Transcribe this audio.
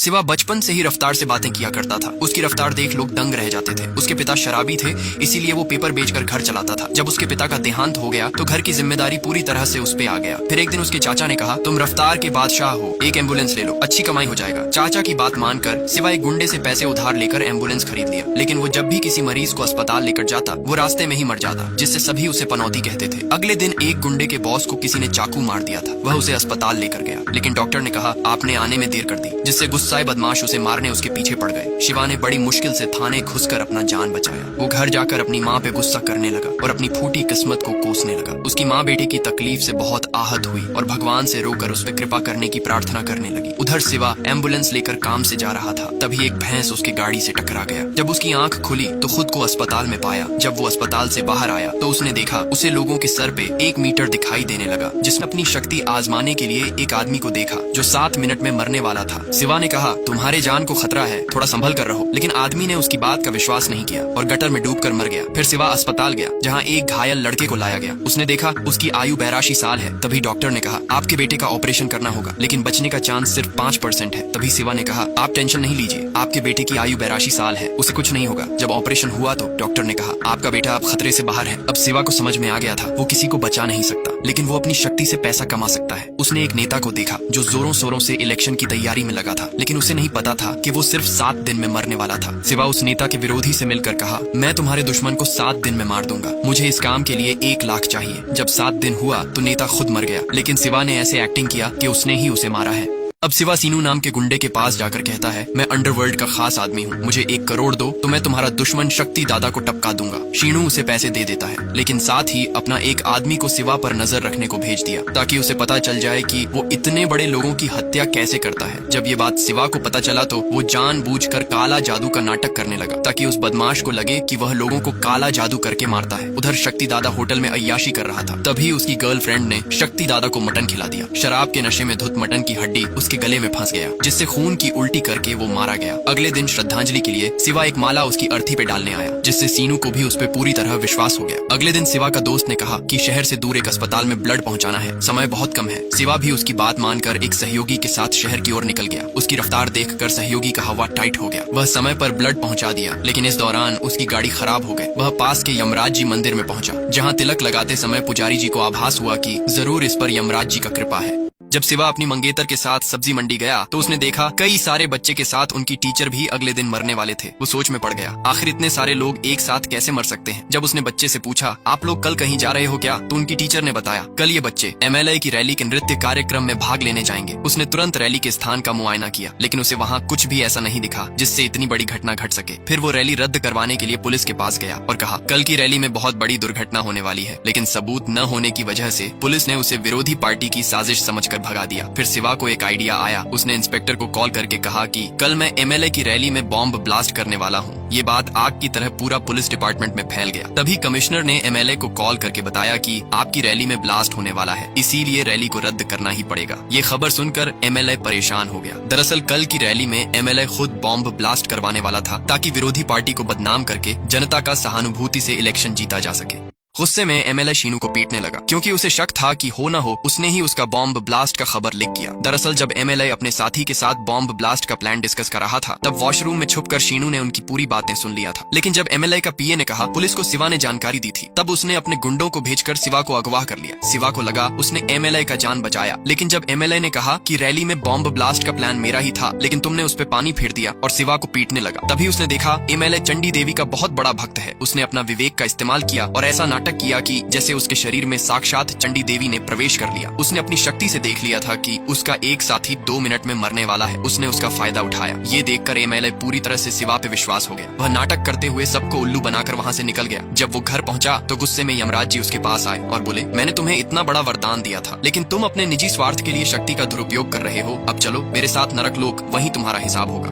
शिवा बचपन से ही रफ्तार से बातें किया करता था। उसकी रफ्तार देख लोग दंग रह जाते थे। उसके पिता शराबी थे, इसीलिए वो पेपर बेचकर घर चलाता था। जब उसके पिता का देहांत हो गया तो घर की जिम्मेदारी पूरी तरह से उस पे आ गया। फिर एक दिन उसके चाचा ने कहा, तुम रफ्तार के बादशाह हो, एक एम्बुलेंस ले लो, अच्छी कमाई हो जाएगा। चाचा की बात मानकर शिवा एक गुंडे से पैसे उधार लेकर एम्बुलेंस खरीद लिया। लेकिन वो जब भी किसी मरीज को अस्पताल लेकर जाता वो रास्ते में ही मर जाता, जिससे सभी उसे पनौती कहते थे। अगले दिन एक गुंडे के बॉस को किसी ने चाकू मार दिया था। वह उसे अस्पताल लेकर गया, लेकिन डॉक्टर ने कहा आपने आने में देर कर दी, जिससे गुस्साए बदमाश उसे मारने उसके पीछे पड़ गए। शिवा ने बड़ी मुश्किल से थाने घुसकर अपना जान बचाया। वो घर जाकर अपनी माँ पे गुस्सा करने लगा और अपनी फूटी किस्मत को कोसने लगा। उसकी माँ बेटे की तकलीफ से बहुत आहत हुई और भगवान से रोकर उस पर कृपा करने की प्रार्थना करने लगी। उधर शिवा एम्बुलेंस लेकर काम से जा रहा था, तभी एक भैंस उसकी गाड़ी से टकरा गया। जब उसकी आंख खुली तो खुद को अस्पताल में पाया। जब वो अस्पताल से बाहर आया तो उसने देखा उसे लोगों के सर पे 1 मीटर दिखाई देने लगा, जिसने अपनी शक्ति आजमाने के लिए एक आदमी को देखा जो 7 मिनट में मरने वाला था। शिवा ने कहा, तुम्हारे जान को खतरा है, थोड़ा संभल कर रहो। लेकिन आदमी ने उसकी बात का विश्वास नहीं किया और गटर में डूबकर मर गया। फिर शिवा अस्पताल गया, जहाँ एक घायल लड़के को लाया गया। उसने देखा उसकी आयु 82 साल है। तभी डॉक्टर ने कहा, आपके बेटे का ऑपरेशन करना होगा, लेकिन बचने का चांस सिर्फ 5% है। तभी शिवा ने कहा, आप टेंशन नहीं लीजिए, आपके बेटे की आयु 82 साल है, उसे कुछ नहीं होगा। जब ऑपरेशन हुआ तो डॉक्टर ने कहा, आपका बेटा अब खतरे से बाहर है। अब शिवा को समझ में आ गया था वो किसी को बचा नहीं सकता, लेकिन वो अपनी शक्ति से पैसा कमा सकता है। उसने एक नेता को देखा जो जोरों शोरों से इलेक्शन की तैयारी में लगा था, लेकिन उसे नहीं पता था कि वो सिर्फ 7 दिन में मरने वाला था। शिवा उस नेता के विरोधी से मिलकर कहा, मैं तुम्हारे दुश्मन को 7 दिन में मार दूंगा, मुझे इस काम के लिए 1 लाख चाहिए। जब 7 दिन हुआ तो नेता खुद मर गया, लेकिन शिवा ने ऐसे एक्टिंग किया कि उसने ही उसे मारा है। अब शिवा सीनू नाम के गुंडे के पास जाकर कहता है, मैं अंडरवर्ल्ड का खास आदमी हूँ, मुझे 1 करोड़ दो तो मैं तुम्हारा दुश्मन शक्ति दादा को टपका दूंगा। शीनू उसे पैसे दे देता है, लेकिन साथ ही अपना एक आदमी को शिवा पर नजर रखने को भेज दिया, ताकि उसे पता चल जाए कि वो इतने बड़े लोगों की हत्या कैसे करता है। जब ये बात शिवा को पता चला तो वो जानबूझकर काला जादू का नाटक करने लगा, ताकि उस बदमाश को लगे कि वह लोगों को काला जादू करके मारता है। उधर शक्ति दादा होटल में अय्याशी कर रहा था, तभी उसकी गर्लफ्रेंड ने शक्ति दादा को मटन खिला दिया। शराब के नशे में धुत मटन की हड्डी उसके गले में फंस गया, जिससे खून की उल्टी करके वो मारा गया। अगले दिन श्रद्धांजलि के लिए शिवा एक माला उसकी अर्थी पे डालने आया, जिससे सीनू को भी उस पे पूरी तरह विश्वास हो गया। अगले दिन शिवा का दोस्त ने कहा कि शहर से दूर एक अस्पताल में ब्लड पहुंचाना है, समय बहुत कम है। शिवा भी उसकी बात मानकर एक सहयोगी के साथ शहर की ओर निकल गया। उसकी रफ्तार देखकर सहयोगी का हवा टाइट हो गया। वह समय पर ब्लड पहुंचा दिया, लेकिन इस दौरान उसकी गाड़ी खराब हो गई। वह पास के यमराज जी मंदिर में पहुंचा, जहाँ तिलक लगाते समय पुजारी जी को आभास हुआ कि जरूर इस पर यमराज जी का कृपा है। जब शिवा अपनी मंगेतर के साथ सब्जी मंडी गया तो उसने देखा कई सारे बच्चे के साथ उनकी टीचर भी अगले दिन मरने वाले थे। वो सोच में पड़ गया, आखिर इतने सारे लोग एक साथ कैसे मर सकते हैं। जब उसने बच्चे से पूछा, आप लोग कल कहीं जा रहे हो क्या, तो उनकी टीचर ने बताया, कल ये बच्चे MLA की रैली के नृत्य कार्यक्रम में भाग लेने जाएंगे। उसने तुरंत रैली के स्थान का मुआयना किया, लेकिन उसे वहाँ कुछ भी ऐसा नहीं दिखा जिससे इतनी बड़ी घटना घट सके। फिर वो रैली रद्द करवाने के लिए पुलिस के पास गया और कहा, कल की रैली में बहुत बड़ी दुर्घटना होने वाली है। लेकिन सबूत न होने की वजह से पुलिस ने उसे विरोधी पार्टी की साजिश समझकर भगा दिया। फिर शिवा को एक आइडिया आया। उसने इंस्पेक्टर को कॉल करके कहा कि कल मैं MLA की रैली में बॉम्ब ब्लास्ट करने वाला हूँ। ये बात आग की तरह पूरा पुलिस डिपार्टमेंट में फैल गया। तभी कमिश्नर ने MLA को कॉल करके बताया कि आपकी रैली में ब्लास्ट होने वाला है, इसीलिए रैली को रद्द करना ही पड़ेगा। ये खबर सुनकर MLA परेशान हो गया। दरअसल कल की रैली में MLA खुद बॉम्ब ब्लास्ट करवाने वाला था, ताकि विरोधी पार्टी को बदनाम करके जनता का सहानुभूति से इलेक्शन जीता जा सके। गुस्से में MLA शीनू को पीटने लगा, क्योंकि उसे शक था कि हो न हो उसने ही उसका बॉम्ब ब्लास्ट का खबर लीक किया। दरअसल जब MLA अपने साथी के साथ बॉम्ब ब्लास्ट का प्लान डिस्कस कर रहा था, तब वॉशरूम में छुपकर शीनू ने उनकी पूरी बातें सुन लिया था। लेकिन जब MLA का PA ने कहा पुलिस को शिवा ने जानकारी दी थी, तब उसने अपने गुंडों को भेजकर शिवा को अगवा कर लिया। शिवा को लगा उसने MLA का जान बचाया, लेकिन जब MLA ने कहा कि रैली में बॉम्ब ब्लास्ट का प्लान मेरा ही था, लेकिन तुमने उस पर पानी फेर दिया, और शिवा को पीटने लगा, तभी उसने देखा MLA चंडी देवी का बहुत बड़ा भक्त है। उसने अपना विवेक का इस्तेमाल किया और ऐसा नाटक किया कि जैसे उसके शरीर में साक्षात चंडी देवी ने प्रवेश कर लिया। उसने अपनी शक्ति से देख लिया था कि उसका एक साथी 2 मिनट में मरने वाला है। उसने उसका फायदा उठाया। ये देखकर MLA पूरी तरह से शिवा पे विश्वास हो गया। वह नाटक करते हुए सबको उल्लू बनाकर वहाँ से निकल गया। जब वो घर पहुंचा तो गुस्से में यमराज जी उसके पास आए और बोले, मैंने तुम्हें इतना बड़ा वरदान दिया था, लेकिन तुम अपने निजी स्वार्थ के लिए शक्ति का दुरुपयोग कर रहे हो। अब चलो मेरे साथ नरक लोक, वहीं तुम्हारा हिसाब होगा।